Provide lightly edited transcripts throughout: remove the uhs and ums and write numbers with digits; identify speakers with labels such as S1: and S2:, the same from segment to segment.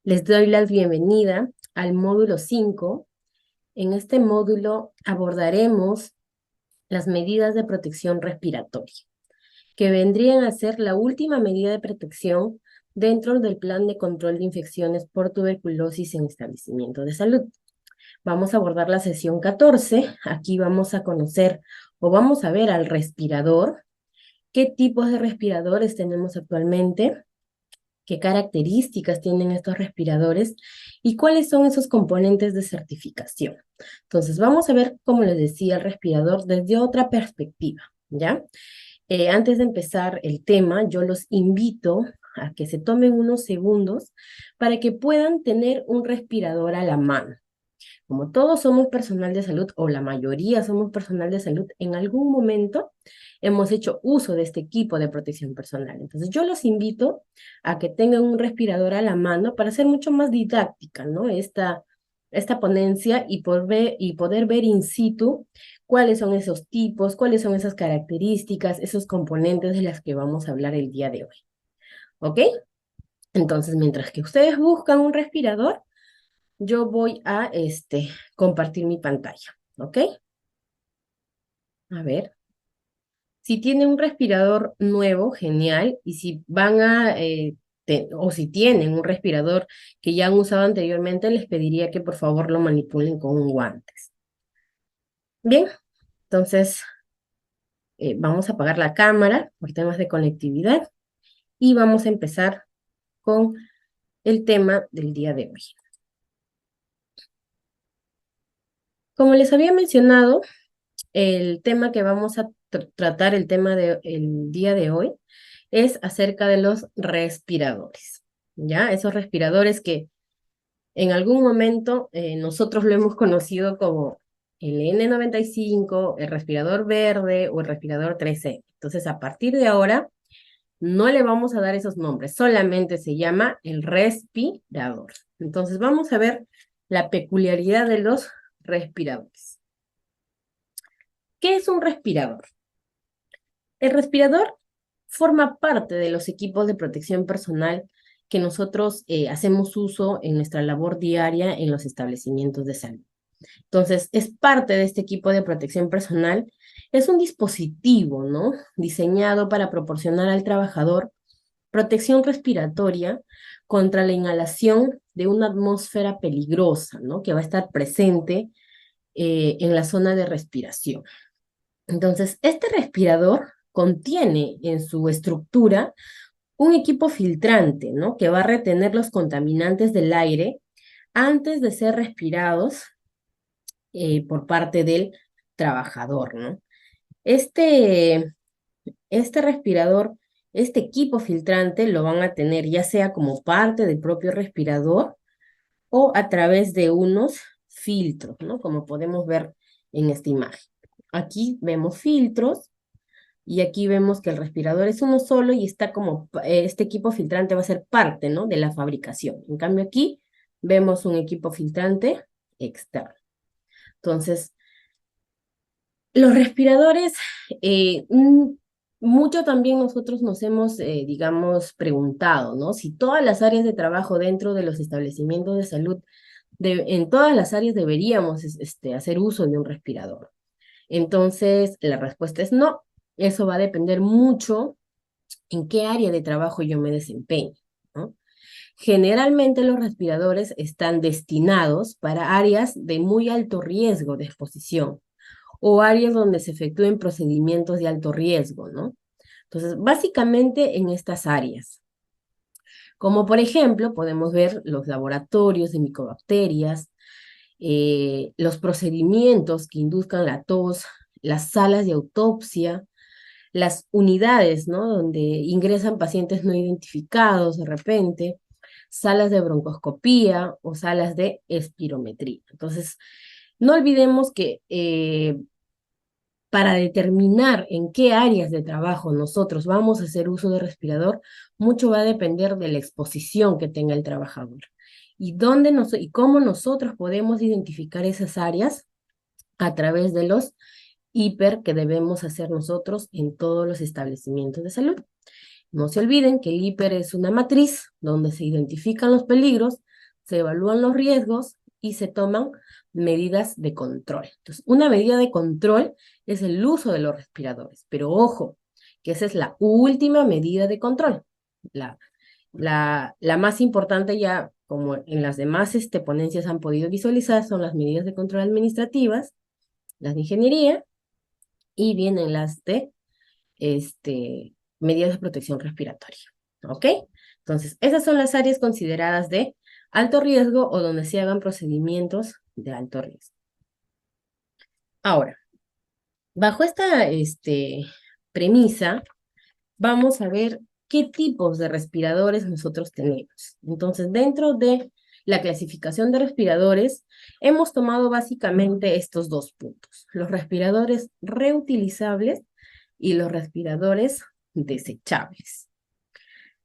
S1: Les doy la bienvenida al módulo 5. En este módulo abordaremos las medidas de protección respiratoria, que vendrían a ser la última medida de protección dentro del plan de control de infecciones por tuberculosis en establecimientos de salud. Vamos a abordar la sesión 14. Aquí vamos a conocer o vamos a ver al respirador, qué tipos de respiradores tenemos actualmente, qué características tienen estos respiradores y cuáles son esos componentes de certificación. Entonces, vamos a ver, como les decía, el respirador desde otra perspectiva, ¿ya? Antes de empezar el tema, yo los invito a que se tomen unos segundos para que puedan tener un respirador a la mano. Como todos somos personal de salud, o la mayoría somos personal de salud, en algún momento hemos hecho uso de este equipo de protección personal. Entonces, yo los invito a que tengan un respirador a la mano para hacer mucho más didáctica, ¿no? Esta ponencia y poder ver in situ cuáles son esos tipos, cuáles son esas características, esos componentes de las que vamos a hablar el día de hoy. ¿Ok? Entonces, mientras que ustedes buscan un respirador, yo voy a compartir mi pantalla, ¿ok? A ver. Si tienen un respirador nuevo, genial, y si van o si tienen un respirador que ya han usado anteriormente, les pediría que por favor lo manipulen con un guantes. Bien, entonces vamos a apagar la cámara por temas de conectividad y vamos a empezar con el tema del día de hoy. Como les había mencionado, el tema que vamos a tratar, el tema del día de hoy, es acerca de los respiradores, ¿ya? Esos respiradores que en algún momento nosotros lo hemos conocido como el N95, el respirador verde o el respirador 3E. Entonces, a partir de ahora, no le vamos a dar esos nombres, solamente se llama el respirador. Entonces, vamos a ver la peculiaridad de los respiradores. ¿Qué es un respirador? El respirador forma parte de los equipos de protección personal que nosotros hacemos uso en nuestra labor diaria en los establecimientos de salud. Entonces, es parte de este equipo de protección personal. Es un dispositivo, ¿no? Diseñado para proporcionar al trabajador protección respiratoria contra la inhalación de una atmósfera peligrosa, ¿no? Que va a estar presente en la zona de respiración. Entonces, este respirador contiene en su estructura un equipo filtrante, ¿no? Que va a retener los contaminantes del aire antes de ser respirados por parte del trabajador, ¿no? Este, este respirador, este equipo filtrante lo van a tener ya sea como parte del propio respirador o a través de unos filtros, ¿no? Como podemos ver en esta imagen. Aquí vemos filtros y aquí vemos que el respirador es uno solo y está como, este equipo filtrante va a ser parte, ¿no? De la fabricación. En cambio aquí vemos un equipo filtrante externo. Entonces, los respiradores, mucho también nosotros nos hemos, digamos, preguntado, ¿no? Si todas las áreas de trabajo dentro de los establecimientos de salud, en todas las áreas deberíamos hacer uso de un respirador. Entonces, la respuesta es no. Eso va a depender mucho en qué área de trabajo yo me desempeño, ¿no? Generalmente los respiradores están destinados para áreas de muy alto riesgo de exposición o áreas donde se efectúen procedimientos de alto riesgo, ¿no? Entonces, básicamente en estas áreas, como por ejemplo, podemos ver los laboratorios de micobacterias, los procedimientos que induzcan la tos, las salas de autopsia, las unidades, ¿no? Donde ingresan pacientes no identificados de repente, salas de broncoscopía o salas de espirometría. Entonces, no olvidemos que para determinar en qué áreas de trabajo nosotros vamos a hacer uso de respirador, mucho va a depender de la exposición que tenga el trabajador y cómo nosotros podemos identificar esas áreas a través de los hiper que debemos hacer nosotros en todos los establecimientos de salud. No se olviden que el hiper es una matriz donde se identifican los peligros se evalúan los riesgos y se toman medidas de control. Entonces, una medida de control es el uso de los respiradores, pero ojo, que esa es la última medida de control. La más importante ya, como en las demás ponencias han podido visualizar, son las medidas de control administrativas, las de ingeniería, y vienen las de medidas de protección respiratoria. ¿Ok? Entonces, esas son las áreas consideradas de alto riesgo o donde se hagan procedimientos de alto riesgo. Ahora, bajo esta premisa, vamos a ver qué tipos de respiradores nosotros tenemos. Entonces, dentro de la clasificación de respiradores, hemos tomado básicamente estos dos puntos: los respiradores reutilizables y los respiradores desechables.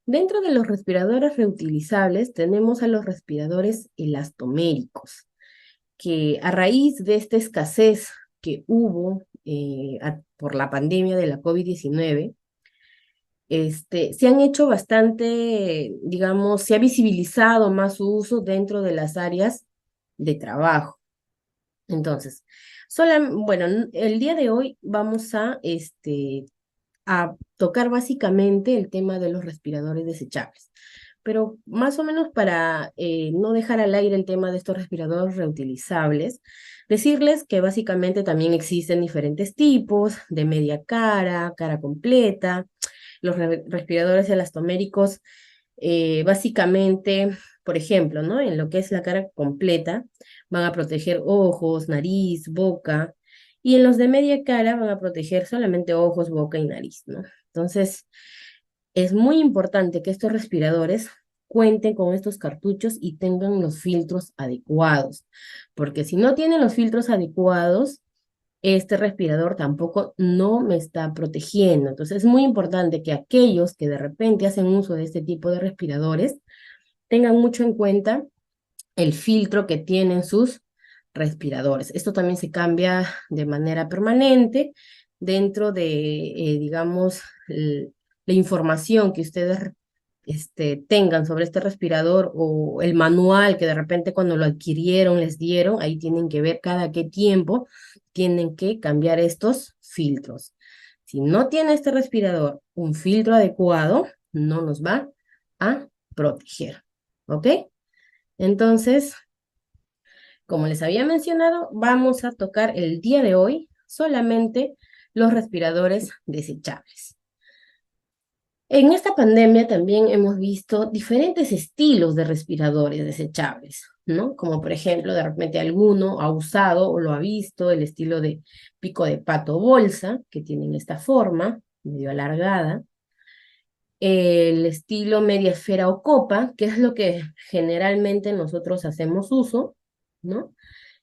S1: Dentro de los respiradores reutilizables tenemos a los respiradores elastoméricos, que a raíz de esta escasez que hubo por la pandemia de la COVID-19, se han hecho bastante, digamos, se ha visibilizado más su uso dentro de las áreas de trabajo. Entonces, bueno, el día de hoy vamos a tocar básicamente el tema de los respiradores desechables. Pero más o menos para no dejar al aire el tema de estos respiradores reutilizables, decirles que básicamente también existen diferentes tipos de media cara, cara completa. Los respiradores elastoméricos, básicamente, por ejemplo, ¿no? En lo que es la cara completa, van a proteger ojos, nariz, boca, y en los de media cara van a proteger solamente ojos, boca y nariz, ¿no? Entonces, es muy importante que estos respiradores cuenten con estos cartuchos y tengan los filtros adecuados, porque si no tienen los filtros adecuados, este respirador tampoco no me está protegiendo. Entonces es muy importante que aquellos que de repente hacen uso de este tipo de respiradores tengan mucho en cuenta el filtro que tienen sus respiradores. Esto también se cambia de manera permanente dentro de, digamos, la información que ustedes tengan sobre este respirador o el manual que de repente cuando lo adquirieron les dieron, ahí tienen que ver cada qué tiempo tienen que cambiar estos filtros. Si no tiene este respirador un filtro adecuado, no nos va a proteger. ¿Ok? Entonces, como les había mencionado, vamos a tocar el día de hoy solamente los respiradores desechables. En esta pandemia también hemos visto diferentes estilos de respiradores desechables, ¿no? Como por ejemplo, de repente alguno ha usado o lo ha visto el estilo de pico de pato bolsa, que tienen esta forma, medio alargada. El estilo media esfera o copa, que es lo que generalmente nosotros hacemos uso, ¿no?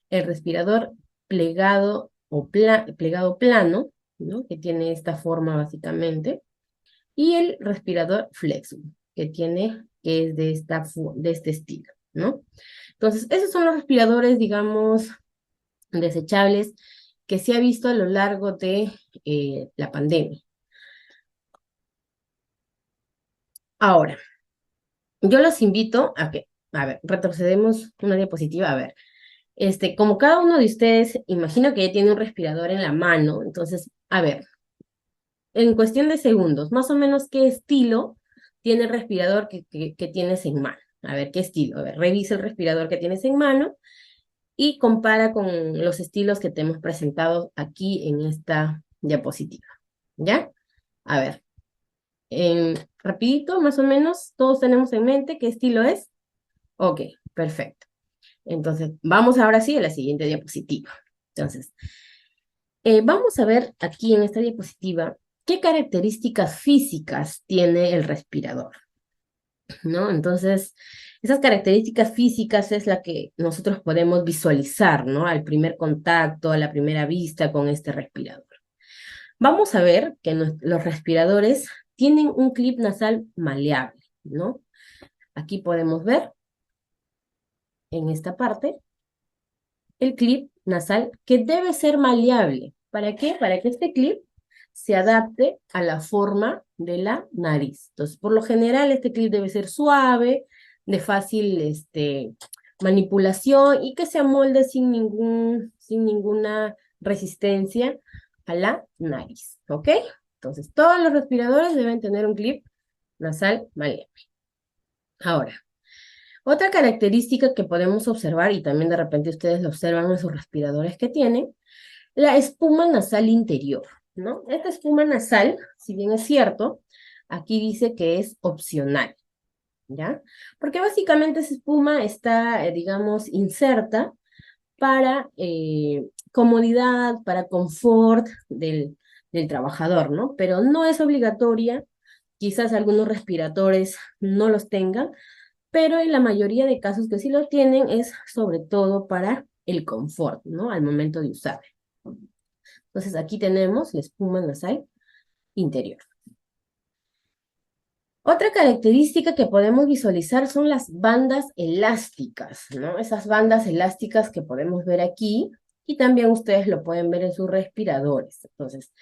S1: El respirador plegado o plegado plano, ¿no? Que tiene esta forma básicamente, y el respirador flexible, que es de este estilo, ¿no? Entonces, esos son los respiradores, digamos, desechables que se ha visto a lo largo de la pandemia. Ahora, yo los invito a que, a ver, retrocedemos una diapositiva, a ver. Como cada uno de ustedes, imagino que ya tiene un respirador en la mano, entonces, a ver, en cuestión de segundos, más o menos qué estilo tiene el respirador que tienes en mano. A ver, qué estilo. A ver, revisa el respirador que tienes en mano y compara con los estilos que te hemos presentado aquí en esta diapositiva. ¿Ya? A ver, rapidito, más o menos, todos tenemos en mente qué estilo es. Ok, perfecto. Entonces, vamos ahora sí a la siguiente diapositiva. Entonces, vamos a ver aquí en esta diapositiva qué características físicas tiene el respirador, ¿no? Entonces, esas características físicas es la que nosotros podemos visualizar, ¿no? Al primer contacto, a la primera vista con este respirador. Vamos a ver que los respiradores tienen un clip nasal maleable, ¿no? Aquí podemos ver, en esta parte, el clip nasal que debe ser maleable. ¿Para qué? Para que este clip se adapte a la forma de la nariz. Entonces, por lo general, este clip debe ser suave, de fácil manipulación y que se amolde sin ninguna resistencia a la nariz, ¿ok? Entonces, todos los respiradores deben tener un clip nasal maleable. Ahora, otra característica que podemos observar, y también de repente ustedes lo observan en sus respiradores que tienen, la espuma nasal interior, ¿no? Esta espuma nasal, si bien es cierto, aquí dice que es opcional, ¿ya? Porque básicamente esa espuma está, digamos, inserta para comodidad, para confort del trabajador, ¿no? Pero no es obligatoria, quizás algunos respiradores no los tengan, pero en la mayoría de casos que sí lo tienen es sobre todo para el confort, ¿no? Al momento de usar. Entonces aquí tenemos la espuma nasal interior. Otra característica que podemos visualizar son las bandas elásticas, ¿no? Esas bandas elásticas que podemos ver aquí y también ustedes lo pueden ver en sus respiradores. Entonces,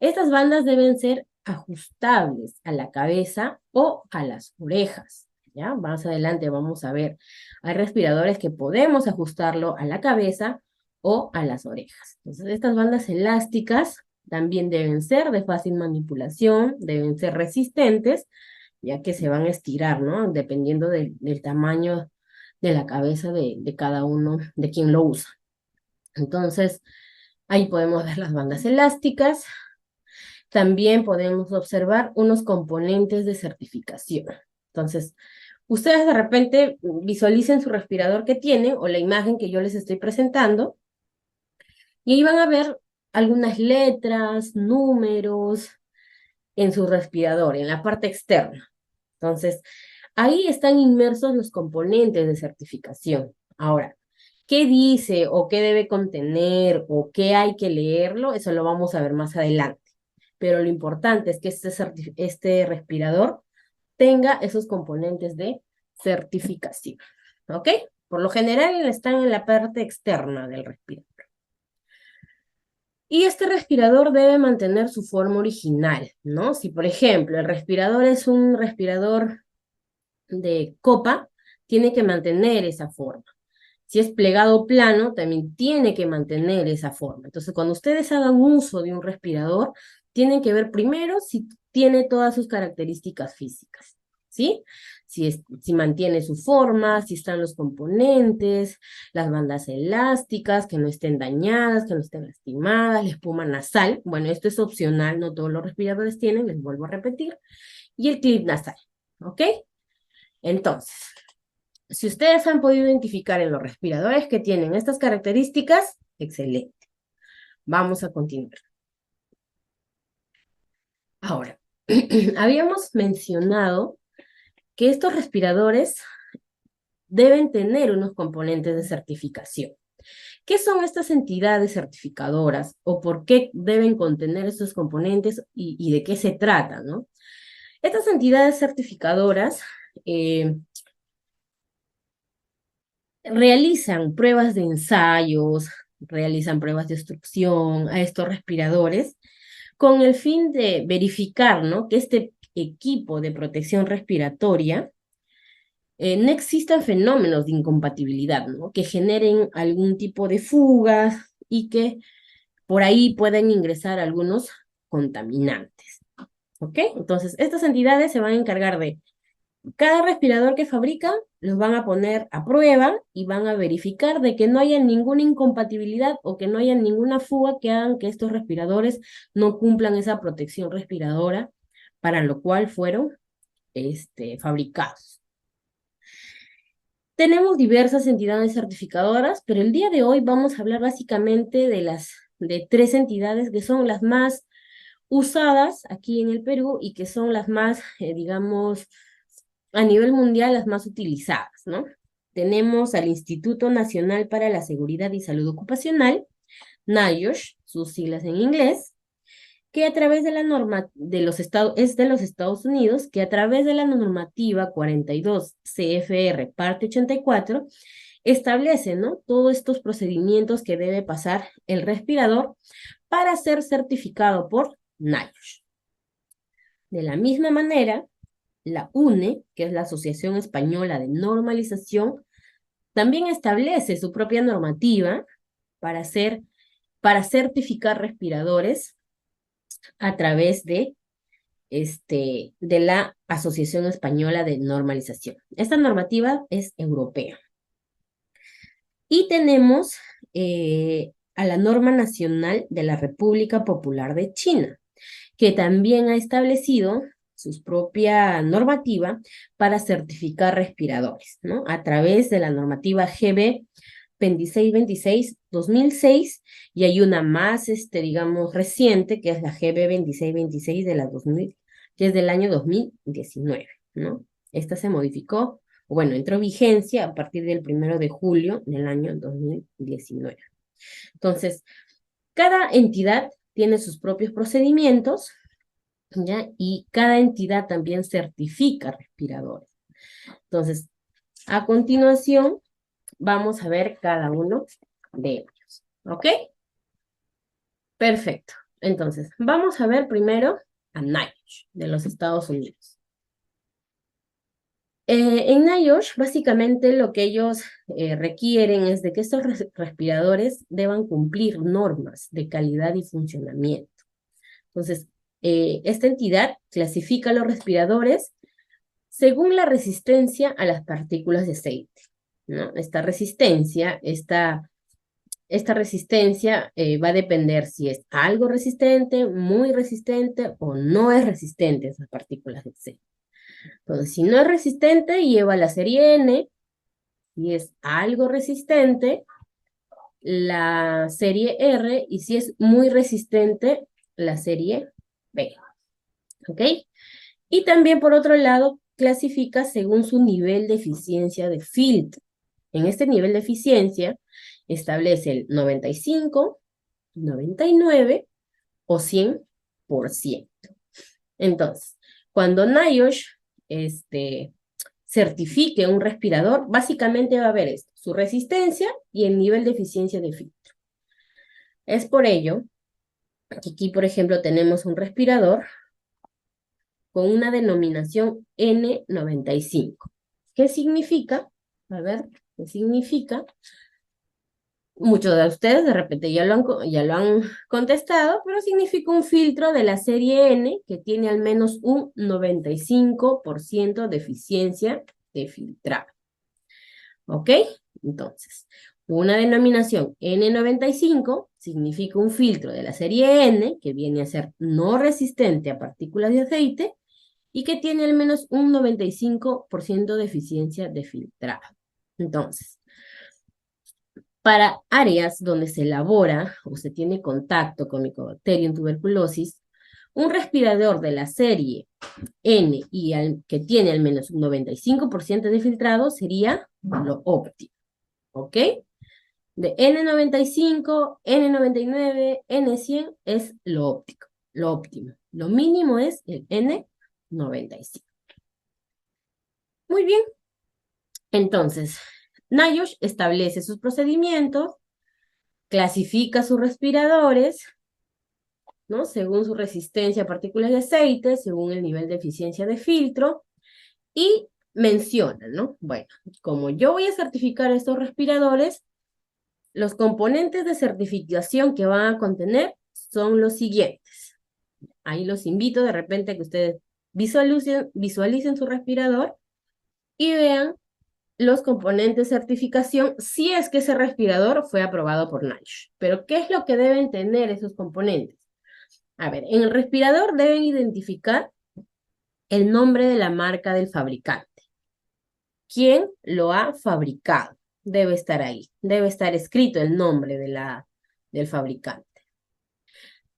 S1: estas bandas deben ser ajustables a la cabeza o a las orejas, ¿ya? Más adelante vamos a ver, hay respiradores que podemos ajustarlo a la cabeza o a las orejas. Entonces, estas bandas elásticas también deben ser de fácil manipulación, deben ser resistentes, ya que se van a estirar, ¿no? Dependiendo del tamaño de la cabeza de cada uno, de quien lo usa. Entonces, ahí podemos ver las bandas elásticas. También podemos observar unos componentes de certificación. Entonces, ustedes de repente visualicen su respirador que tienen o la imagen que yo les estoy presentando y ahí van a ver algunas letras, números en su respirador, en la parte externa. Entonces, ahí están inmersos los componentes de certificación. Ahora, ¿qué dice o qué debe contener o qué hay que leerlo? Eso lo vamos a ver más adelante. Pero lo importante es que este respirador tenga esos componentes de certificación. ¿Ok? Por lo general están en la parte externa del respirador. Y este respirador debe mantener su forma original, ¿no? Si, por ejemplo, el respirador es un respirador de copa, tiene que mantener esa forma. Si es plegado plano, también tiene que mantener esa forma. Entonces, cuando ustedes hagan uso de un respirador, tienen que ver primero si tiene todas sus características físicas, ¿sí? Si mantiene su forma, si están los componentes, las bandas elásticas, que no estén dañadas, que no estén lastimadas, la espuma nasal. Bueno, esto es opcional, no todos los respiradores tienen, les vuelvo a repetir. Y el clip nasal, ¿ok? Entonces, si ustedes han podido identificar en los respiradores que tienen estas características, excelente. Vamos a continuar. Ahora, habíamos mencionado que estos respiradores deben tener unos componentes de certificación. ¿Qué son estas entidades certificadoras o por qué deben contener estos componentes y de qué se trata, ¿no? Estas entidades certificadoras realizan pruebas de ensayos, realizan pruebas de obstrucción a estos respiradores con el fin de verificar, ¿no?, que este equipo de protección respiratoria no existan fenómenos de incompatibilidad, ¿no?, que generen algún tipo de fugas y que por ahí puedan ingresar algunos contaminantes. ¿Ok? Entonces, estas entidades se van a encargar de cada respirador que fabrican, los van a poner a prueba y van a verificar de que no haya ninguna incompatibilidad o que no haya ninguna fuga que hagan que estos respiradores no cumplan esa protección respiradora para lo cual fueron fabricados. Tenemos diversas entidades certificadoras, pero el día de hoy vamos a hablar básicamente de tres entidades que son las más usadas aquí en el Perú y que son las más, digamos, a nivel mundial las más utilizadas, ¿no? Tenemos al Instituto Nacional para la Seguridad y Salud Ocupacional, NIOSH, sus siglas en inglés, que a través de la norma es de los Estados Unidos, que a través de la normativa 42 CFR, parte 84, establece, ¿no?, todos estos procedimientos que debe pasar el respirador para ser certificado por NIOSH. De la misma manera, la UNE, que es la Asociación Española de Normalización También establece su propia normativa para certificar respiradores a través de la Asociación Española de Normalización. Esta normativa es europea. Y tenemos a la norma nacional de la República Popular de China, que también ha establecido su propia normativa para certificar respiradores, ¿no? A través de la normativa GB 2626-2006, y hay una más, digamos, reciente, que es la GB 2626 de la 2000, que es del año 2019, ¿no? Esta se modificó, bueno, entró en vigencia a partir del 1 de julio del año 2019. Entonces, cada entidad tiene sus propios procedimientos, ¿ya? Y cada entidad también certifica respiradores. Entonces, a continuación, vamos a ver cada uno de ellos, ¿ok? Perfecto. Entonces, vamos a ver primero a NIOSH de los Estados Unidos. En NIOSH, básicamente lo que ellos requieren es de que estos respiradores deban cumplir normas de calidad y funcionamiento. Entonces, esta entidad clasifica los respiradores según la resistencia a las partículas de aceite, ¿no? Esta resistencia va a depender si es algo resistente, muy resistente o no es resistente a esas partículas de aceite. Entonces, si no es resistente, lleva la serie N. Si es algo resistente, la serie R. Y si es muy resistente, la serie B. ¿Ok? Y también, por otro lado, clasifica según su nivel de eficiencia de filtro. En este nivel de eficiencia establece el 95, 99 o 100%. Entonces, cuando NIOSH certifique un respirador, básicamente va a ver esto, su resistencia y el nivel de eficiencia de filtro. Es por ello que aquí, por ejemplo, tenemos un respirador con una denominación N95. ¿Qué significa? A ver, ¿qué significa? Muchos de ustedes de repente ya lo han contestado, pero significa un filtro de la serie N que tiene al menos un 95% de eficiencia de filtrado. ¿Ok? Entonces, una denominación N95 significa un filtro de la serie N que viene a ser no resistente a partículas de aceite y que tiene al menos un 95% de eficiencia de filtrado. Entonces, para áreas donde se elabora o se tiene contacto con Mycobacterium tuberculosis, un respirador de la serie N que tiene al menos un 95% de filtrado sería lo óptimo, ¿ok? De N95, N99, N100 es lo óptimo. Lo mínimo es el N95. Muy bien. Entonces, NIOSH establece sus procedimientos, clasifica sus respiradores, ¿no? Según su resistencia a partículas de aceite, según el nivel de eficiencia de filtro, y menciona, ¿no? Bueno, como yo voy a certificar estos respiradores, los componentes de certificación que van a contener son los siguientes. Ahí los invito de repente a que ustedes visualicen su respirador y vean los componentes de certificación si es que ese respirador fue aprobado por NIOSH. Pero, ¿qué es lo que deben tener esos componentes? A ver, en el respirador deben identificar el nombre de la marca del fabricante. ¿Quién lo ha fabricado? Debe estar ahí. Debe estar escrito el nombre del fabricante.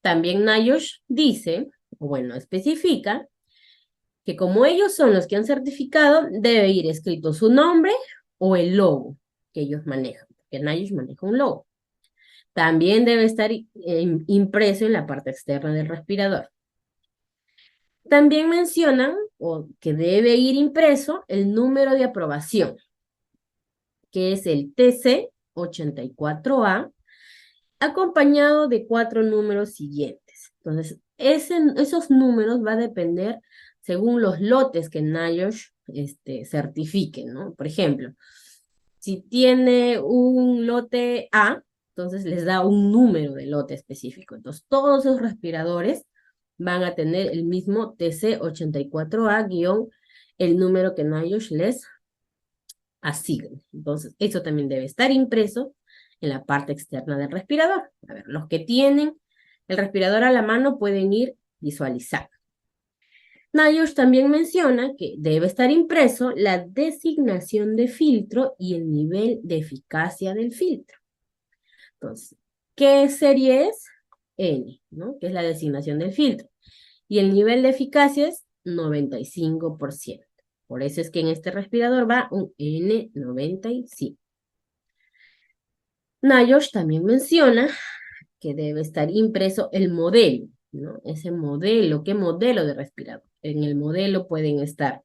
S1: También NIOSH dice, o bueno, especifica, que como ellos son los que han certificado, debe ir escrito su nombre o el logo que ellos manejan, porque NIOSH maneja un logo. También debe estar impreso en la parte externa del respirador. También mencionan que debe ir impreso el número de aprobación, que es el TC84A, acompañado de 4 números siguientes. Entonces, esos números va a depender según los lotes que NIOSH certifiquen, ¿no? Por ejemplo, Si tiene un lote A, entonces les da un número de lote específico. Entonces, todos esos respiradores van a tener el mismo TC84A guión el número que NIOSH les asigne. Entonces, eso también debe estar impreso en la parte externa del respirador. A ver, los que tienen el respirador a la mano pueden ir visualizando. NIOSH también menciona que debe estar impreso la designación de filtro y el nivel de eficacia del filtro. Entonces, ¿qué serie es? N, ¿no? Que es la designación del filtro. Y el nivel de eficacia es 95%. Por eso es que en este respirador va un N95. NIOSH también menciona que debe estar impreso el modelo, ¿no? Ese modelo, ¿qué modelo de respirador? En el modelo pueden estar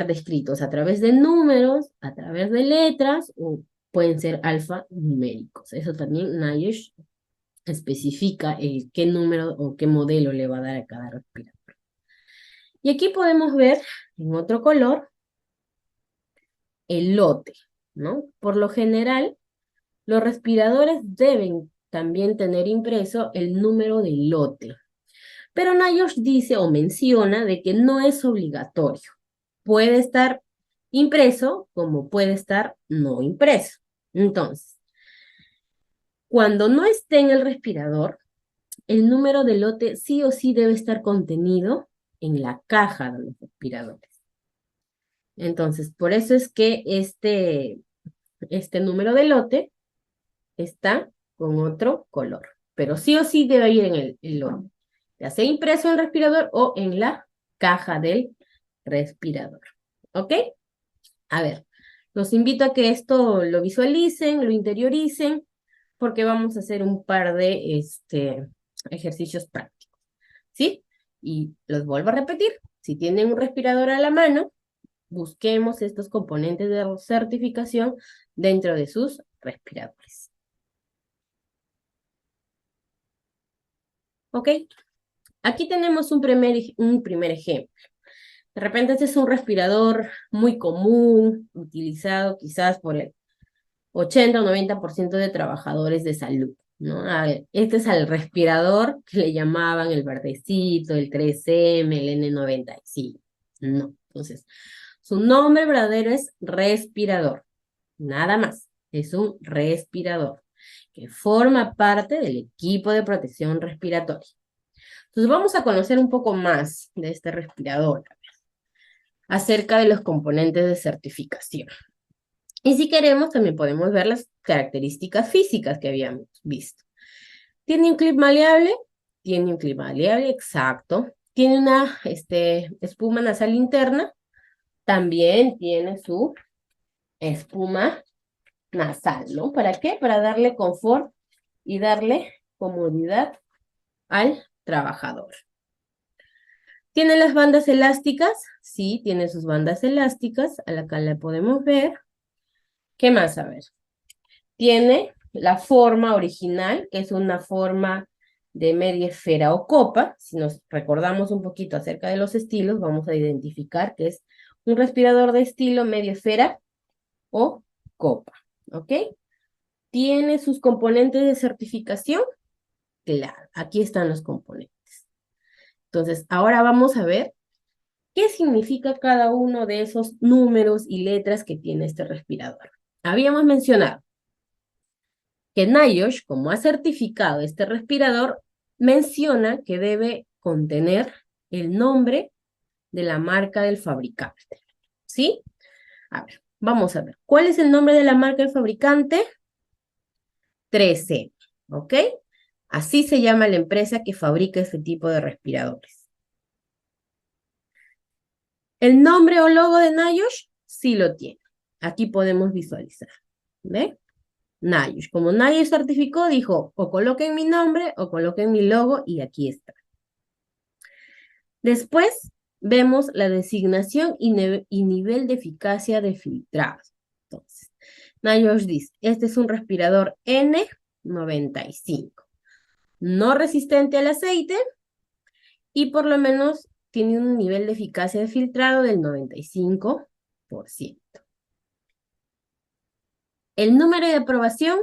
S1: descritos a través de números, a través de letras, o pueden ser alfanuméricos. Eso también NIOSH especifica qué número o qué modelo le va a dar a cada respirador. Y aquí podemos ver en otro color el lote, ¿no? Por lo general, los respiradores deben también tener impreso el número del lote. Pero NIOSH dice o menciona de que no es obligatorio. Puede estar impreso como puede estar no impreso. Entonces, cuando no esté en el respirador, el número de lote sí o sí debe estar contenido en la caja de los respiradores. Entonces, por eso es que este número de lote está con otro color. Pero sí o sí debe ir en el lote, ya sea impreso en el respirador o en la caja del respirador. ¿Ok? A ver, los invito a que esto lo visualicen, lo interioricen, porque vamos a hacer un par de ejercicios prácticos. ¿Sí? Y los vuelvo a repetir. Si tienen un respirador a la mano, busquemos estos componentes de certificación dentro de sus respiradores. ¿Ok? Aquí tenemos un primer ejemplo. De repente este es un respirador muy común, utilizado quizás por el 80 o 90% de trabajadores de salud, ¿no? Este es el respirador que le llamaban el verdecito, el 3M, el N95. No, entonces, su nombre verdadero es respirador, nada más, es un respirador que forma parte del equipo de protección respiratoria. Entonces vamos a conocer un poco más de este respirador, acerca de los componentes de certificación. Y si queremos, también podemos ver las características físicas que habíamos visto. ¿Tiene un clip maleable? Tiene un clip maleable, exacto. ¿Tiene una espuma nasal interna? También tiene su espuma nasal, ¿no? ¿Para qué? Para darle confort y darle comodidad al trabajador. ¿Tiene las bandas elásticas? Sí, tiene sus bandas elásticas. Acá la podemos ver. ¿Qué más? A ver. Tiene la forma original, que es una forma de media esfera o copa. Si nos recordamos un poquito acerca de los estilos, vamos a identificar que es un respirador de estilo media esfera o copa. ¿Ok? ¿Tiene sus componentes de certificación? Claro, aquí están los componentes. Entonces, ahora vamos a ver qué significa cada uno de esos números y letras que tiene este respirador. Habíamos mencionado que NIOSH, como ha certificado este respirador, menciona que debe contener el nombre de la marca del fabricante. ¿Sí? A ver, vamos a ver. ¿Cuál es el nombre de la marca del fabricante? 3M, ¿ok? Así se llama la empresa que fabrica este tipo de respiradores. ¿El nombre o logo de NIOSH? Sí lo tiene. Aquí podemos visualizar. ¿Ve? NIOSH. Como NIOSH certificó, dijo, o coloquen mi nombre o coloquen mi logo y aquí está. Después vemos la designación y nivel de eficacia de filtrado. Entonces, NIOSH dice, este es un respirador N95, no resistente al aceite y por lo menos tiene un nivel de eficacia de filtrado del 95%. El número de aprobación,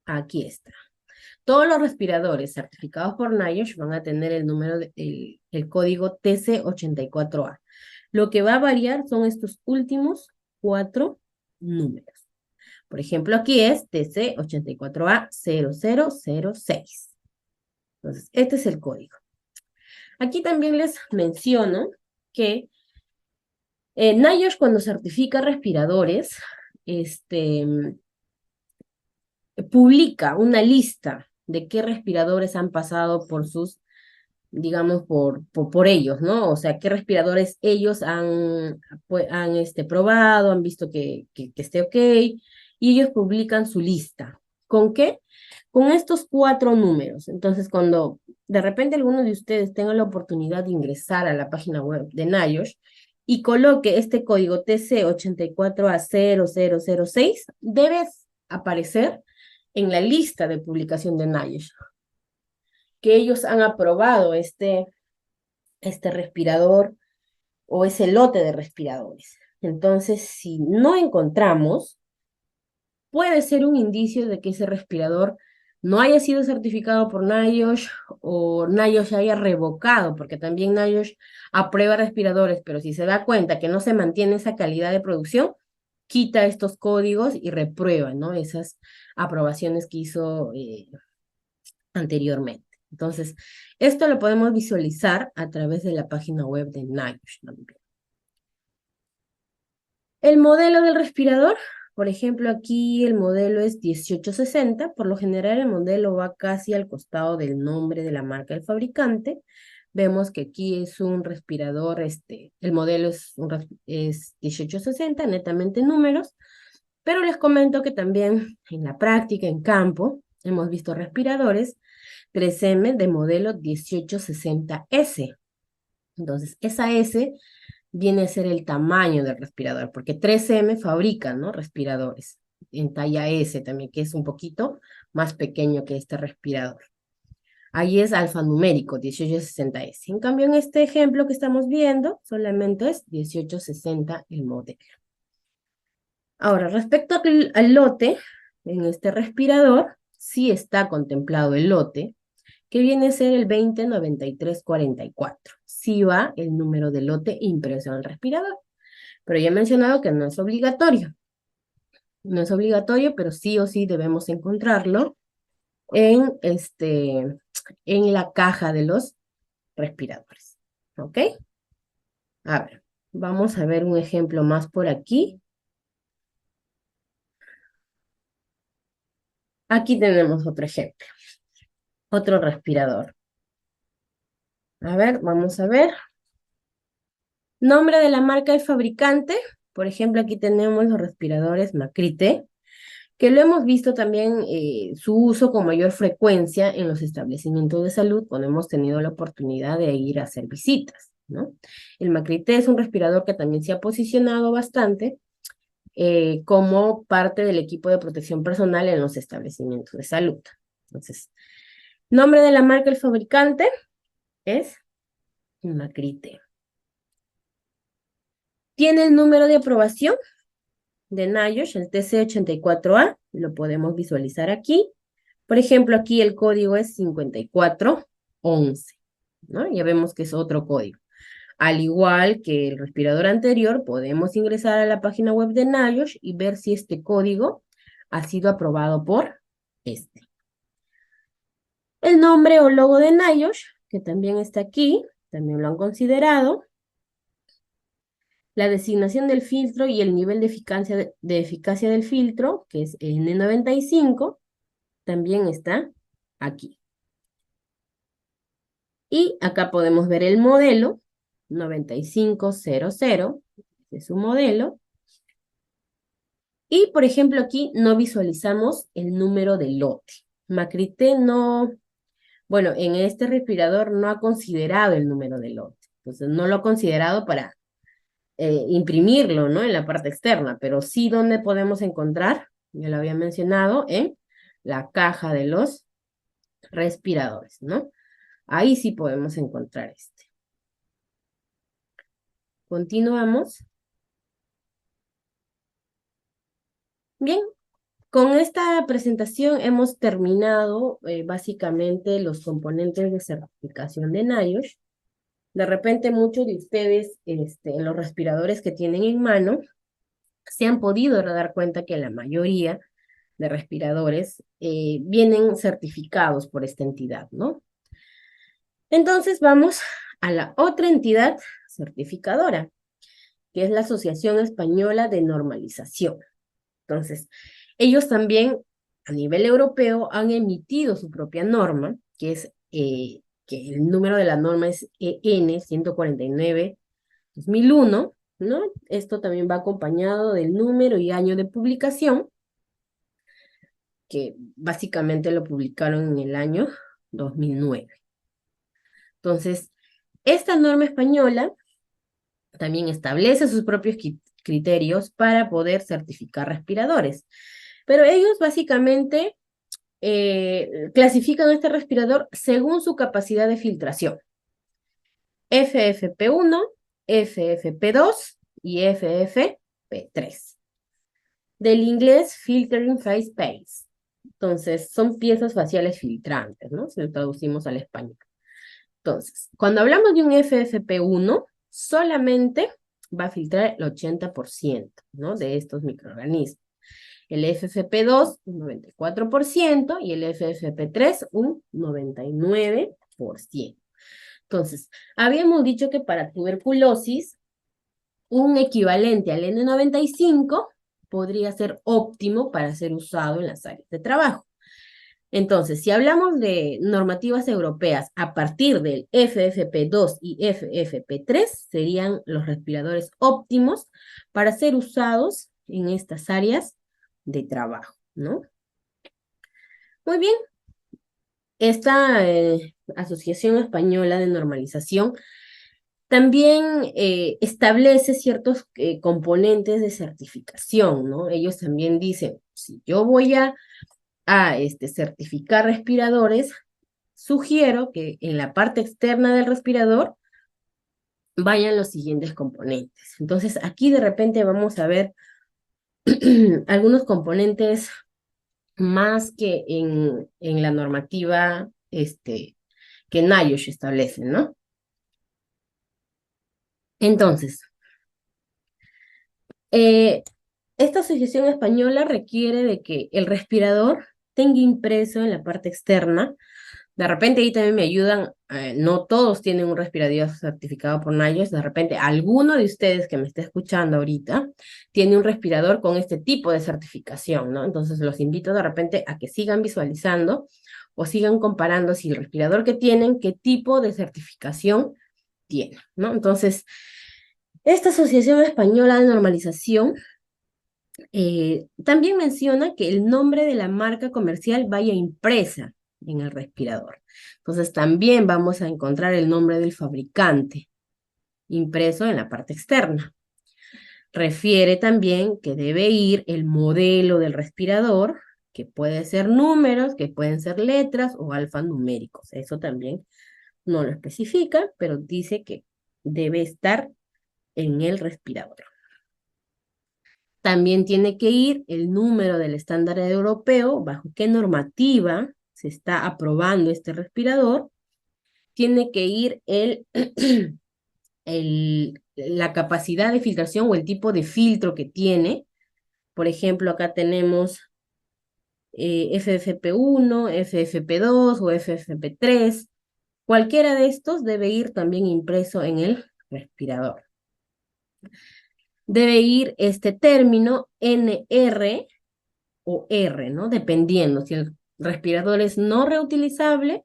S1: aquí está. Todos los respiradores certificados por NIOSH van a tener el número el código TC84A. Lo que va a variar son estos últimos 4 números. Por ejemplo, aquí es TC84A0006. Entonces, este es el código. Aquí también les menciono que NIOSH cuando certifica respiradores, publica una lista de qué respiradores han pasado por sus, digamos, por ellos, ¿no? O sea, qué respiradores ellos han probado, han visto que esté ok, y ellos publican su lista. ¿Con qué? Con estos 4 números. Entonces, cuando de repente alguno de ustedes tenga la oportunidad de ingresar a la página web de NIOSH y coloque este código TC84A0006, debe aparecer en la lista de publicación de NIOSH, que ellos han aprobado este respirador o ese lote de respiradores. Entonces, si no encontramos, puede ser un indicio de que ese respirador no haya sido certificado por NIOSH o NIOSH haya revocado, porque también NIOSH aprueba respiradores, pero si se da cuenta que no se mantiene esa calidad de producción, quita estos códigos y reprueba, ¿no? Esas aprobaciones que hizo anteriormente. Entonces, esto lo podemos visualizar a través de la página web de NIOSH también. El modelo del respirador, por ejemplo, aquí el modelo es 1860. Por lo general, el modelo va casi al costado del nombre de la marca del fabricante. Vemos que aquí es un respirador, el modelo es 1860, netamente números, pero les comento que también en la práctica, en campo, hemos visto respiradores 3M de modelo 1860S. Entonces, esa S viene a ser el tamaño del respirador, porque 3M fabrica, ¿no? Respiradores en talla S también, que es un poquito más pequeño que este respirador. Ahí es alfanumérico, 1860S. En cambio, en este ejemplo que estamos viendo, solamente es 1860 el modelo. Ahora, respecto al lote, en este respirador, sí está contemplado el lote, que viene a ser el 209344. Sí va el número de lote impreso en el respirador. Pero ya he mencionado que no es obligatorio. No es obligatorio, pero sí o sí debemos encontrarlo en la caja de los respiradores. ¿Ok? A ver, vamos a ver un ejemplo más por aquí. Aquí tenemos otro ejemplo. Otro respirador. A ver, vamos a ver. Nombre de la marca del fabricante. Por ejemplo, aquí tenemos los respiradores Macrite, que lo hemos visto también su uso con mayor frecuencia en los establecimientos de salud cuando hemos tenido la oportunidad de ir a hacer visitas, ¿no? El Macrite es un respirador que también se ha posicionado bastante como parte del equipo de protección personal en los establecimientos de salud. Entonces, nombre de la marca del fabricante es Macrite. Tiene el número de aprobación de NIOSH, el TC84A, lo podemos visualizar aquí. Por ejemplo, aquí el código es 5411, ¿no? Ya vemos que es otro código. Al igual que el respirador anterior, podemos ingresar a la página web de NIOSH y ver si este código ha sido aprobado por este. El nombre o logo de NIOSH, que también está aquí, también lo han considerado. La designación del filtro y el nivel de eficacia del filtro, que es N95, también está aquí. Y acá podemos ver el modelo 9500, este es su modelo. Y, por ejemplo, aquí no visualizamos el número de lote. Macrite no, bueno, en este respirador no ha considerado el número de lote. Entonces, no lo ha considerado para imprimirlo, ¿no? En la parte externa, pero sí donde podemos encontrar, ya lo había mencionado, en la caja de los respiradores, ¿no? Ahí sí podemos encontrar este. Continuamos. Bien, Con esta presentación hemos terminado básicamente los componentes de certificación de NIOSH. De repente muchos de ustedes en los respiradores que tienen en mano se han podido dar cuenta que la mayoría de respiradores vienen certificados por esta entidad, ¿no? Entonces vamos a la otra entidad certificadora, que es la Asociación Española de Normalización. Entonces, ellos también a nivel europeo han emitido su propia norma, que es que el número de la norma es EN 149-2001, ¿no? Esto también va acompañado del número y año de publicación, que básicamente lo publicaron en el año 2009. Entonces, esta norma española también establece sus propios criterios para poder certificar respiradores, pero ellos básicamente clasifican este respirador según su capacidad de filtración. FFP1, FFP2 y FFP3. Del inglés Filtering Phase Space. Entonces, son piezas faciales filtrantes, ¿no? Si lo traducimos al español. Entonces, cuando hablamos de un FFP1, solamente va a filtrar el 80%, ¿no? De estos microorganismos. El FFP2, un 94%, y el FFP3, un 99%. Entonces, habíamos dicho que para tuberculosis, un equivalente al N95 podría ser óptimo para ser usado en las áreas de trabajo. Entonces, si hablamos de normativas europeas a partir del FFP2 y FFP3, serían los respiradores óptimos para ser usados en estas áreas de trabajo, ¿no? Muy bien, esta Asociación Española de Normalización también establece ciertos componentes de certificación, ¿no? Ellos también dicen, si yo voy a certificar respiradores, sugiero que en la parte externa del respirador vayan los siguientes componentes. Entonces, aquí de repente vamos a ver algunos componentes más que en la normativa que NIOSH establece, ¿no? Entonces, esta asociación española requiere de que el respirador tenga impreso en la parte externa. De repente ahí también me ayudan, no todos tienen un respirador certificado por NIOSH, de repente alguno de ustedes que me está escuchando ahorita tiene un respirador con este tipo de certificación, ¿no? Entonces los invito de repente a que sigan visualizando o sigan comparando si el respirador que tienen, qué tipo de certificación tiene, ¿no? Entonces, esta Asociación Española de Normalización también menciona que el nombre de la marca comercial vaya impresa en el respirador. Entonces también vamos a encontrar el nombre del fabricante impreso en la parte externa. Refiere también que debe ir el modelo del respirador, que puede ser números, que pueden ser letras o alfanuméricos. Eso también no lo especifica, pero dice que debe estar en el respirador. También tiene que ir el número del estándar europeo, bajo qué normativa se está aprobando este respirador. Tiene que ir la capacidad de filtración o el tipo de filtro que tiene. Por ejemplo, acá tenemos FFP1, FFP2 o FFP3. Cualquiera de estos debe ir también impreso en el respirador. Debe ir este término NR o R, ¿no? Dependiendo si el respirador es no reutilizable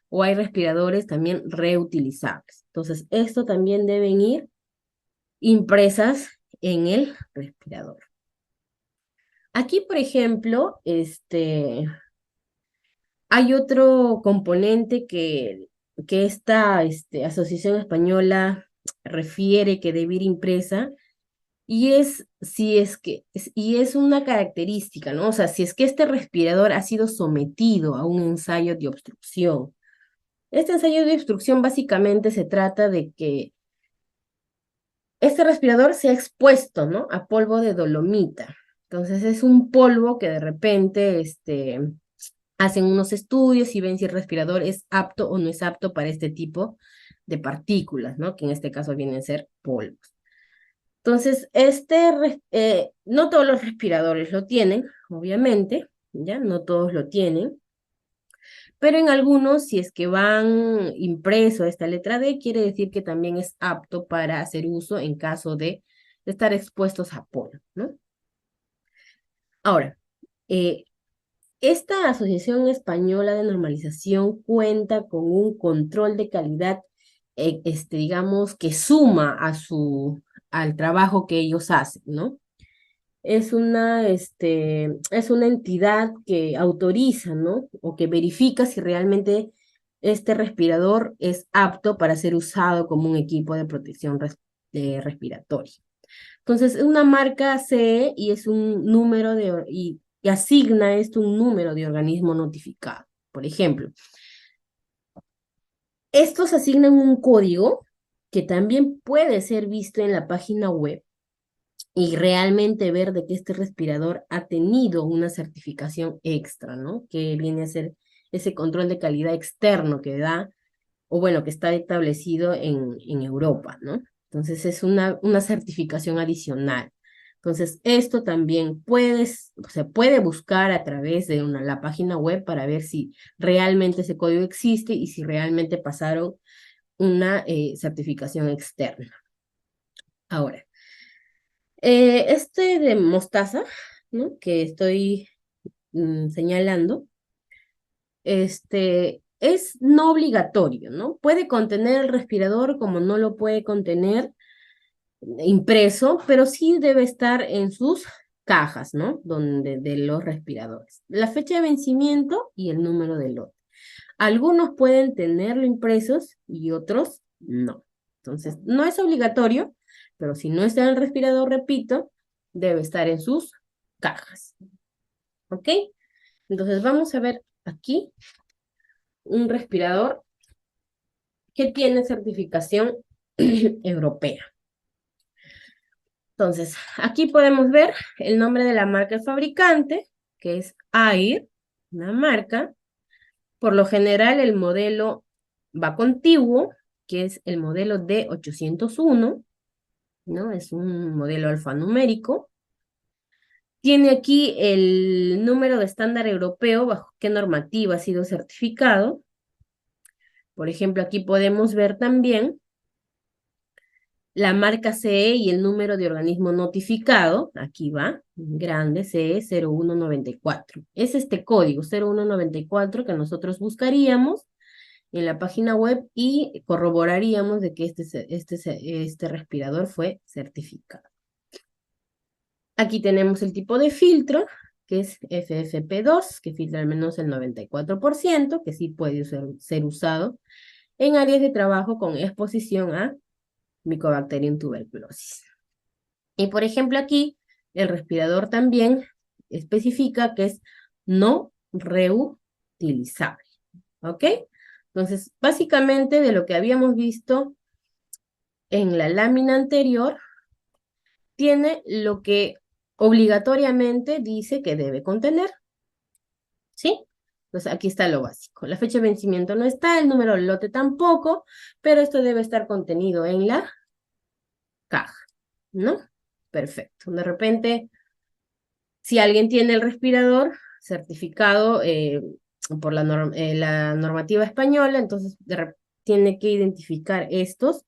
S1: o hay respiradores también reutilizables. Entonces, esto también deben ir impresas en el respirador. Aquí, por ejemplo, hay otro componente que esta Asociación Española refiere que debe ir impresa, y es una característica, ¿no? O sea, si es que este respirador ha sido sometido a un ensayo de obstrucción. Este ensayo de obstrucción básicamente se trata de que este respirador se ha expuesto, ¿no? A polvo de dolomita. Entonces es un polvo que de repente hacen unos estudios y ven si el respirador es apto o no es apto para este tipo de partículas, ¿no? Que en este caso vienen a ser polvos. Entonces, no todos los respiradores lo tienen, obviamente, ¿ya? No todos lo tienen, pero en algunos, si es que van impreso esta letra D, quiere decir que también es apto para hacer uso en caso de estar expuestos a polvo, ¿no? Ahora, eh, esta Asociación Española de Normalización cuenta con un control de calidad, digamos, que suma al trabajo que ellos hacen, ¿no? Es una entidad que autoriza, ¿no? O que verifica si realmente este respirador es apto para ser usado como un equipo de protección respiratoria. Entonces, es una marca CE y es un número y asigna esto un número de organismo notificado. Por ejemplo, estos asignan un código que también puede ser visto en la página web y realmente ver de que este respirador ha tenido una certificación extra, ¿no? Que viene a ser ese control de calidad externo que da, o bueno, que está establecido en Europa, ¿no? Entonces es una certificación adicional. Entonces, esto también se puede buscar a través de la página web para ver si realmente ese código existe y si realmente pasaron una certificación externa. Ahora, este de mostaza, ¿no? Que estoy señalando, es no obligatorio, ¿no? Puede contener el respirador como no lo puede contener impreso, pero sí debe estar en sus cajas, ¿no? De los respiradores. La fecha de vencimiento y el número de lote. Algunos pueden tenerlo impresos y otros no. Entonces, no es obligatorio, pero si no está en el respirador, repito, debe estar en sus cajas. ¿Ok? Entonces, vamos a ver aquí un respirador que tiene certificación europea. Entonces, aquí podemos ver el nombre de la marca del fabricante, que es Air, una marca. Por lo general, el modelo va contiguo, que es el modelo D801, ¿no? Es un modelo alfanumérico. Tiene aquí el número de estándar europeo, bajo qué normativa ha sido certificado. Por ejemplo, aquí podemos ver también la marca CE y el número de organismo notificado, aquí va, grande, CE 0194. Es este código 0194 que nosotros buscaríamos en la página web y corroboraríamos de que este respirador fue certificado. Aquí tenemos el tipo de filtro, que es FFP2, que filtra al menos el 94%, que sí puede ser usado en áreas de trabajo con exposición a Mycobacterium tuberculosis. Y por ejemplo aquí, el respirador también especifica que es no reutilizable, ¿ok? Entonces, básicamente de lo que habíamos visto en la lámina anterior, tiene lo que obligatoriamente dice que debe contener, ¿sí? Entonces aquí está lo básico. La fecha de vencimiento no está, el número del lote tampoco, pero esto debe estar contenido en la caja, ¿no? Perfecto. De repente, si alguien tiene el respirador certificado por la normativa española, entonces tiene que identificar estos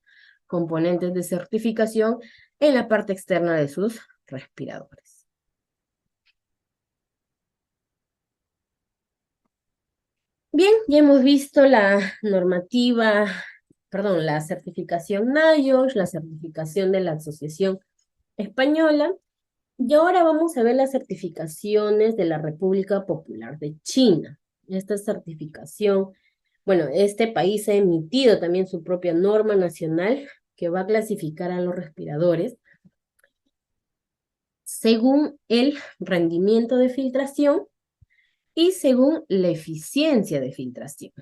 S1: componentes de certificación en la parte externa de sus respiradores. Bien, ya hemos visto la normativa, perdón, la certificación NIOSH, la certificación de la Asociación Española. Y ahora vamos a ver las certificaciones de la República Popular de China. Esta certificación, bueno, este país ha emitido también su propia norma nacional que va a clasificar a los respiradores según el rendimiento de filtración y según la eficiencia de filtración,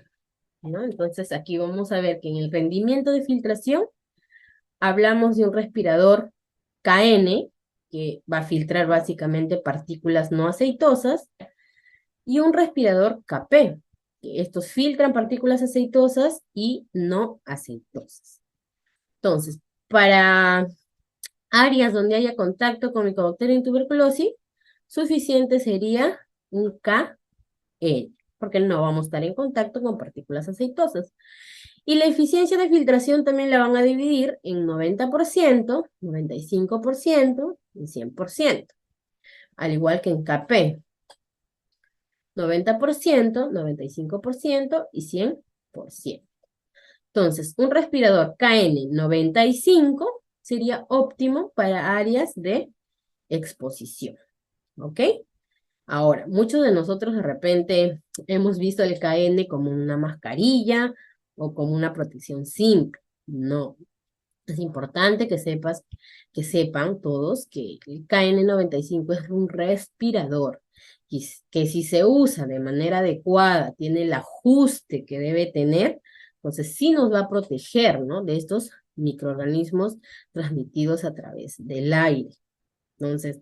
S1: ¿no? Entonces aquí vamos a ver que en el rendimiento de filtración hablamos de un respirador KN, que va a filtrar básicamente partículas no aceitosas, y un respirador KP, que estos filtran partículas aceitosas y no aceitosas. Entonces, para áreas donde haya contacto con Mycobacterium en tuberculosis, suficiente sería un KN, porque no vamos a estar en contacto con partículas aceitosas. Y la eficiencia de filtración también la van a dividir en 90%, 95% y 100%, al igual que en KP. 90%, 95% y 100%. Entonces, un respirador KN95 sería óptimo para áreas de exposición, ¿ok? Ahora, muchos de nosotros de repente hemos visto el KN como una mascarilla o como una protección simple. No, es importante que sepan todos que el KN95 es un respirador que si se usa de manera adecuada, tiene el ajuste que debe tener, entonces sí nos va a proteger, ¿no?, de estos microorganismos transmitidos a través del aire. Entonces,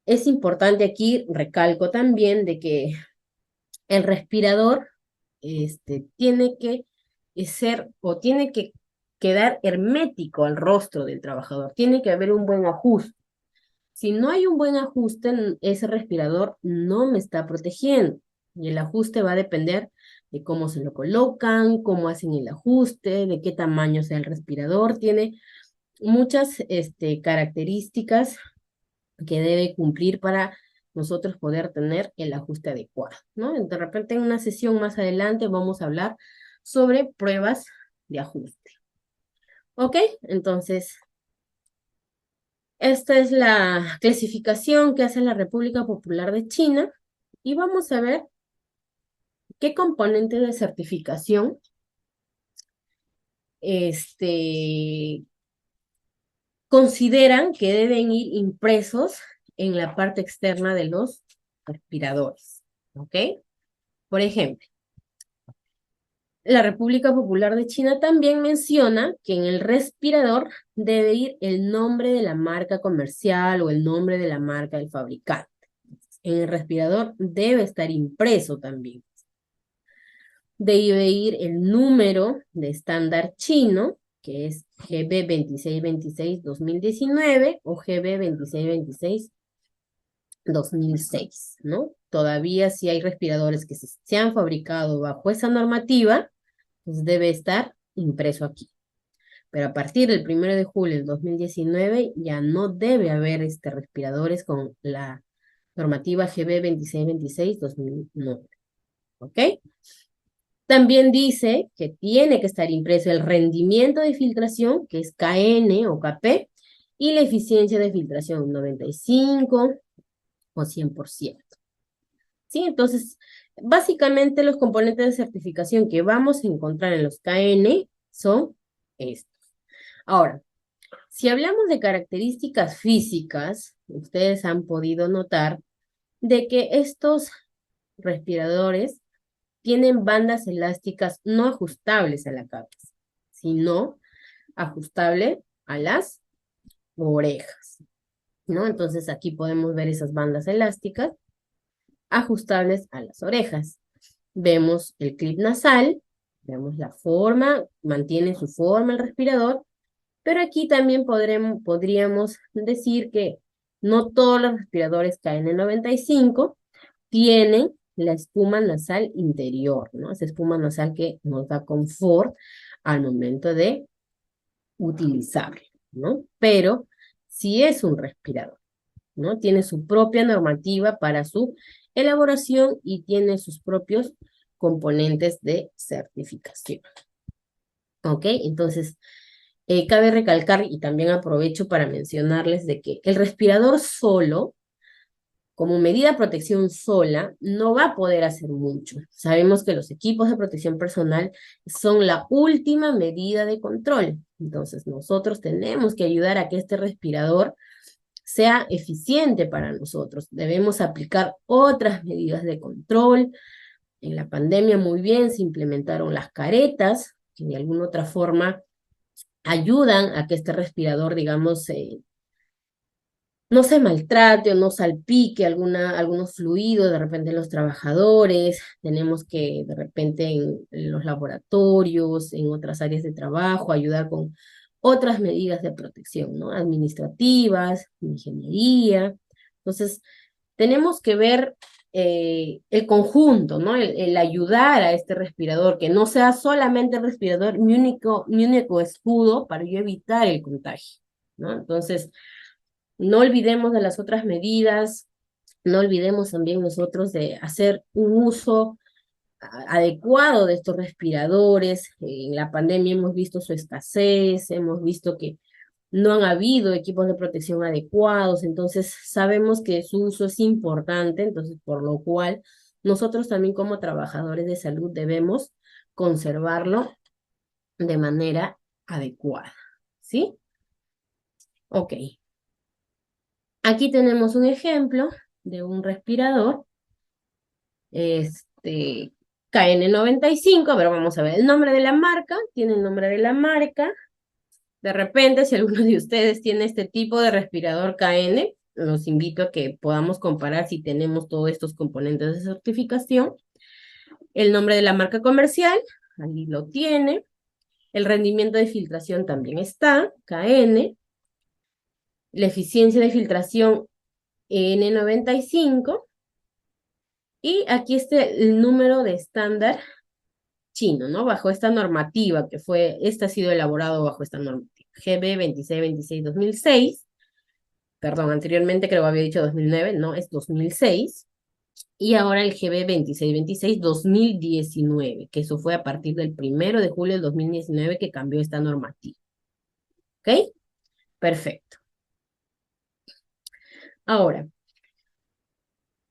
S1: es importante aquí, recalco también, de que el respirador tiene que ser o tiene que quedar hermético al rostro del trabajador. Tiene que haber un buen ajuste. Si no hay un buen ajuste, ese respirador no me está protegiendo. Y el ajuste va a depender de cómo se lo colocan, cómo hacen el ajuste, de qué tamaño sea el respirador. Tiene muchas características que debe cumplir para nosotros poder tener el ajuste adecuado, ¿no? De repente en una sesión más adelante vamos a hablar sobre pruebas de ajuste. ¿Ok? Entonces, esta es la clasificación que hace la República Popular de China y vamos a ver qué componente de certificación consideran que deben ir impresos en la parte externa de los respiradores, ¿ok? Por ejemplo, la República Popular de China también menciona que en el respirador debe ir el nombre de la marca comercial o el nombre de la marca del fabricante. En el respirador debe estar impreso también. Debe ir el número de estándar chino, que es GB 2626-2019 o GB 2626-2006, ¿no? Todavía si hay respiradores que se han fabricado bajo esa normativa, pues debe estar impreso aquí. Pero a partir del 1 de julio del 2019 ya no debe haber respiradores con la normativa GB 2626-2009. ¿Ok? También dice que tiene que estar impreso el rendimiento de filtración, que es KN o KP, y la eficiencia de filtración 95 o 100%. ¿Sí? Entonces, básicamente los componentes de certificación que vamos a encontrar en los KN son estos. Ahora, si hablamos de características físicas, ustedes han podido notar de que estos respiradores tienen bandas elásticas no ajustables a la cabeza, sino ajustable a las orejas, ¿no? Entonces aquí podemos ver esas bandas elásticas ajustables a las orejas. Vemos el clip nasal, vemos la forma, mantiene su forma el respirador, pero aquí también podríamos decir que no todos los respiradores KN95 tienen la espuma nasal interior, ¿no? Esa espuma nasal que nos da confort al momento de utilizarlo, ¿no? Pero si es un respirador, ¿no? Tiene su propia normativa para su elaboración y tiene sus propios componentes de certificación. ¿Ok? Entonces, cabe recalcar y también aprovecho para mencionarles de que el respirador solo, como medida de protección sola, no va a poder hacer mucho. Sabemos que los equipos de protección personal son la última medida de control. Entonces, nosotros tenemos que ayudar a que este respirador sea eficiente para nosotros. Debemos aplicar otras medidas de control. En la pandemia muy bien se implementaron las caretas, que de alguna otra forma ayudan a que este respirador, digamos, no se maltrate o no salpique algunos fluidos de repente en los trabajadores. Tenemos que de repente en los laboratorios, en otras áreas de trabajo, ayudar con otras medidas de protección, ¿no? Administrativas, ingeniería. Entonces, tenemos que ver el conjunto, ¿no? El ayudar a este respirador, que no sea solamente el respirador mi único escudo para yo evitar el contagio, ¿no? Entonces, no olvidemos de las otras medidas, no olvidemos también nosotros de hacer un uso adecuado de estos respiradores. En la pandemia hemos visto su escasez, hemos visto que no han habido equipos de protección adecuados, entonces sabemos que su uso es importante, entonces por lo cual nosotros también como trabajadores de salud debemos conservarlo de manera adecuada, ¿sí? Ok. Aquí tenemos un ejemplo de un respirador, este, KN95, pero vamos a ver el nombre de la marca, tiene el nombre de la marca. De repente, si alguno de ustedes tiene este tipo de respirador KN, los invito a que podamos comparar si tenemos todos estos componentes de certificación. El nombre de la marca comercial, ahí lo tiene. El rendimiento de filtración también está, KN. La eficiencia de filtración N95. Y aquí está el número de estándar chino, ¿no? Bajo esta normativa que este ha sido elaborado bajo esta normativa, GB 2626-2006. Perdón, anteriormente creo que había dicho 2009, no, es 2006. Y ahora el GB 2626-2019, que eso fue a partir del 1 de julio del 2019 que cambió esta normativa. ¿Ok? Perfecto. Ahora,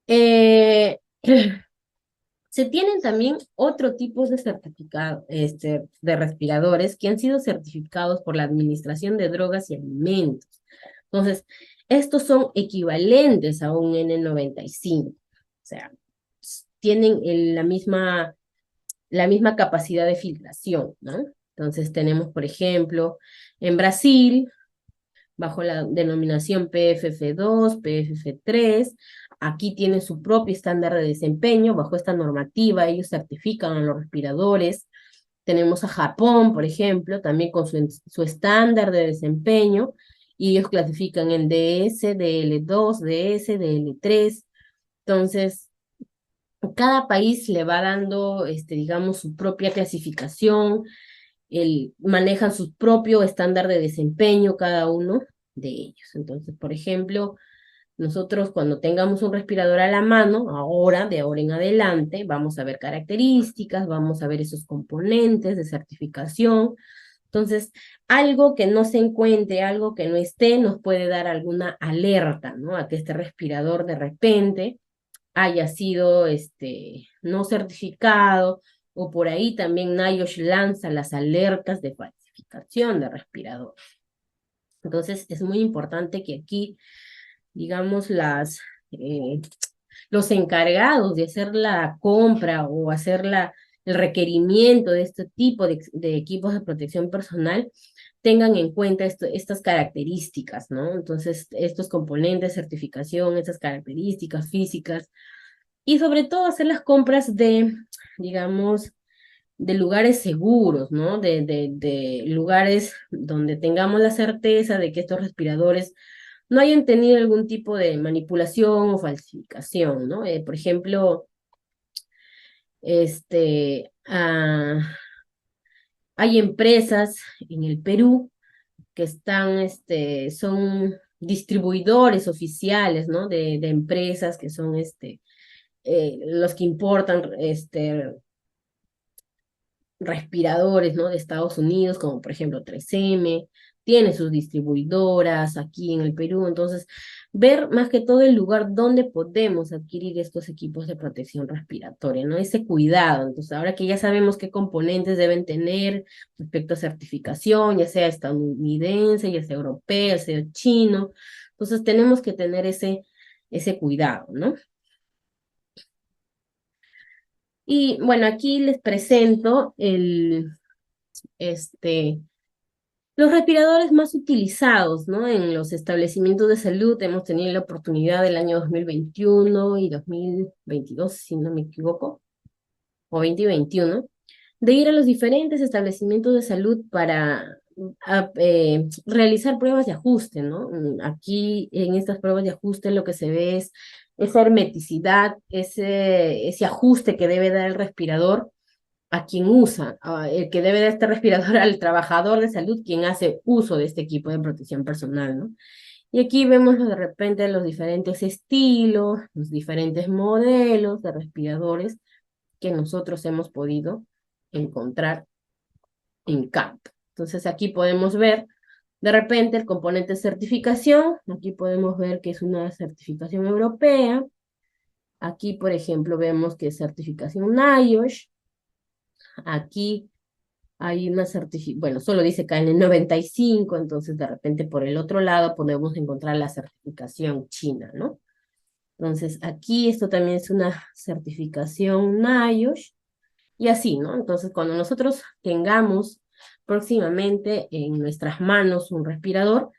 S1: eh, se tienen también otro tipo de certificado, de respiradores que han sido certificados por la Administración de Drogas y Alimentos. Entonces, estos son equivalentes a un N95. O sea, tienen la misma capacidad de filtración, ¿no? Entonces tenemos, por ejemplo, en Brasil, bajo la denominación PFF2, PFF3. Aquí tienen su propio estándar de desempeño. Bajo esta normativa, ellos certifican a los respiradores. Tenemos a Japón, por ejemplo, también con su estándar de desempeño, y ellos clasifican en DS, DL2, DS, DL3. Entonces, cada país le va dando, digamos, su propia clasificación, manejan su propio estándar de desempeño cada uno de ellos. Entonces, por ejemplo, nosotros cuando tengamos un respirador a la mano, de ahora en adelante, vamos a ver características, vamos a ver esos componentes de certificación. Entonces, algo que no se encuentre, algo que no esté, nos puede dar alguna alerta, ¿no? A que este respirador de repente haya sido no certificado, o por ahí también NIOSH lanza las alertas de falsificación de respirador. Entonces es muy importante que aquí, digamos, los encargados de hacer la compra o hacer el requerimiento de este tipo de equipos de protección personal tengan en cuenta estas características, ¿no? Entonces, estos componentes, certificación, estas características físicas, y sobre todo hacer las compras digamos, de lugares seguros, ¿no? De lugares donde tengamos la certeza de que estos respiradores no hayan tenido algún tipo de manipulación o falsificación, ¿no? Por ejemplo, hay empresas en el Perú que son distribuidores oficiales, ¿no? De empresas que son los que importan respiradores, ¿no? De Estados Unidos, como por ejemplo 3M, tiene sus distribuidoras aquí en el Perú. Entonces, ver más que todo el lugar donde podemos adquirir estos equipos de protección respiratoria, ¿no? Ese cuidado. Entonces, ahora que ya sabemos qué componentes deben tener respecto a certificación, ya sea estadounidense, ya sea europeo, ya sea chino, entonces tenemos que tener ese cuidado, ¿no? Y bueno, aquí les presento este, Los respiradores más utilizados, ¿no? En los establecimientos de salud hemos tenido la oportunidad del año 2021 y 2022, si no me equivoco, o 2021, de ir a los diferentes establecimientos de salud para realizar pruebas de ajuste, ¿no? Aquí en estas pruebas de ajuste lo que se ve es esa hermeticidad, ese ajuste que debe dar el respirador a quien usa, el que debe de este respirador al trabajador de salud, quien hace uso de este equipo de protección personal, ¿no? Y aquí vemos de repente los diferentes estilos, los diferentes modelos de respiradores que nosotros hemos podido encontrar en campo. Entonces aquí podemos ver de repente el componente certificación, aquí podemos ver que es una certificación europea, aquí por ejemplo vemos que es certificación NIOSH, aquí hay una certificación, bueno, solo dice KN95, entonces de repente por el otro lado podemos encontrar la certificación china, ¿no? Entonces aquí esto también es una certificación NIOSH, y así, ¿no? Entonces cuando nosotros tengamos próximamente en nuestras manos un respirador,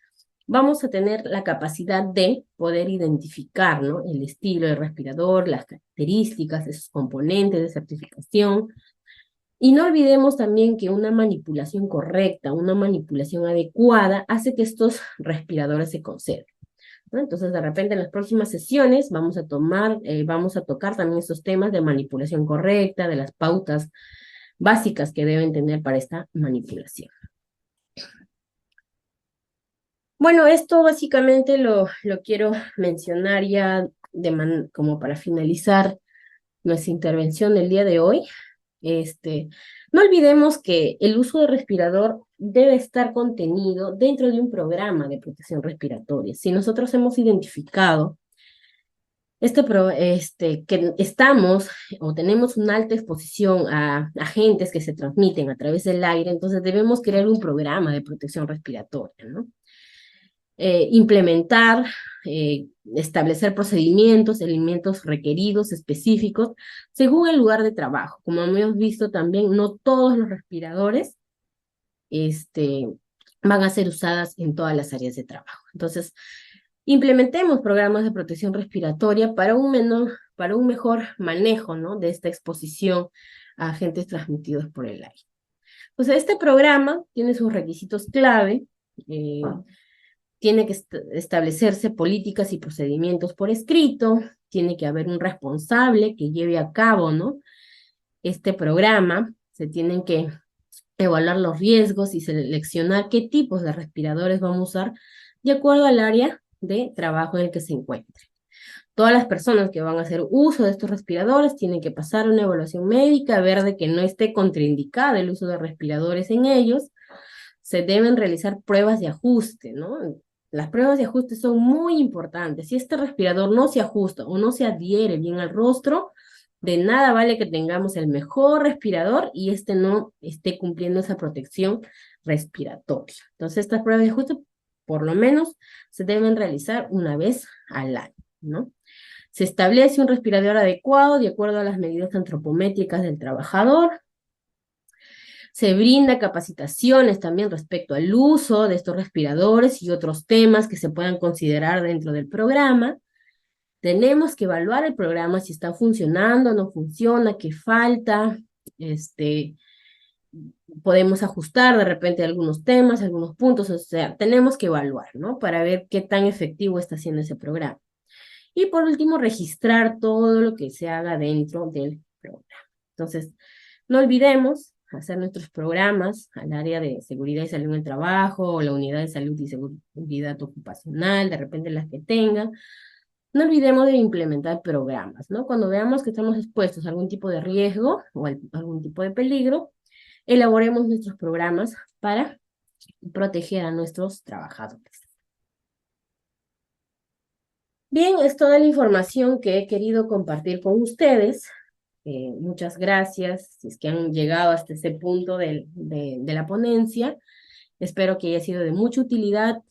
S1: vamos a tener la capacidad de poder identificar, ¿no? El estilo del respirador, las características de sus componentes de certificación, y no olvidemos también que una manipulación correcta, una manipulación adecuada, hace que estos respiradores se conserven, ¿no? Entonces, de repente, en las próximas sesiones vamos a tocar también estos temas de manipulación correcta, de las pautas básicas que deben tener para esta manipulación. Bueno, esto básicamente lo quiero mencionar ya como para finalizar nuestra intervención del día de hoy. No olvidemos que el uso de respirador debe estar contenido dentro de un programa de protección respiratoria. Si nosotros hemos identificado que estamos o tenemos una alta exposición a agentes que se transmiten a través del aire, entonces debemos crear un programa de protección respiratoria, ¿no? Implementar, establecer procedimientos, elementos requeridos, específicos, según el lugar de trabajo. Como hemos visto también, no todos los respiradores este, van a ser usadas en todas las áreas de trabajo. Entonces, implementemos programas de protección respiratoria para un mejor manejo, ¿no? De esta exposición a agentes transmitidos por el aire. Pues este programa tiene sus requisitos clave, tiene que establecerse políticas y procedimientos por escrito, tiene que haber un responsable que lleve a cabo, ¿no? Este programa, se tienen que evaluar los riesgos y seleccionar qué tipos de respiradores vamos a usar de acuerdo al área de trabajo en el que se encuentre. Todas las personas que van a hacer uso de estos respiradores tienen que pasar una evaluación médica, ver de que no esté contraindicada el uso de respiradores en ellos. Se deben realizar pruebas de ajuste, ¿no? Las pruebas de ajuste son muy importantes. Si este respirador no se ajusta o no se adhiere bien al rostro, de nada vale que tengamos el mejor respirador y este no esté cumpliendo esa protección respiratoria. Entonces, estas pruebas de ajuste, por lo menos, se deben realizar una vez al año, ¿no? Se establece un respirador adecuado de acuerdo a las medidas antropométricas del trabajador. Se brinda capacitaciones también respecto al uso de estos respiradores y otros temas que se puedan considerar dentro del programa. Tenemos que evaluar el programa si está funcionando, no funciona, qué falta. Podemos ajustar de repente algunos temas, algunos puntos, o sea, tenemos que evaluar, ¿no? Para ver qué tan efectivo está siendo ese programa. Y por último, registrar todo lo que se haga dentro del programa. Entonces, no olvidemos hacer nuestros programas al área de seguridad y salud en el trabajo, o la unidad de salud y seguridad ocupacional, de repente las que tengan. No olvidemos de implementar programas, ¿no? Cuando veamos que estamos expuestos a algún tipo de riesgo o a algún tipo de peligro, elaboremos nuestros programas para proteger a nuestros trabajadores. Bien, es toda la información que he querido compartir con ustedes. Muchas gracias si es que han llegado hasta ese punto de la ponencia. Espero que haya sido de mucha utilidad,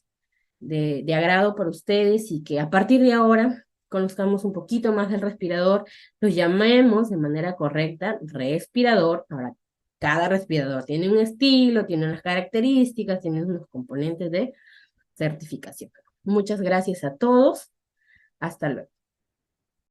S1: de agrado para ustedes y que a partir de ahora conozcamos un poquito más del respirador, lo llamemos de manera correcta respirador. Ahora, cada respirador tiene un estilo, tiene unas características, tiene unos componentes de certificación. Muchas gracias a todos. Hasta luego.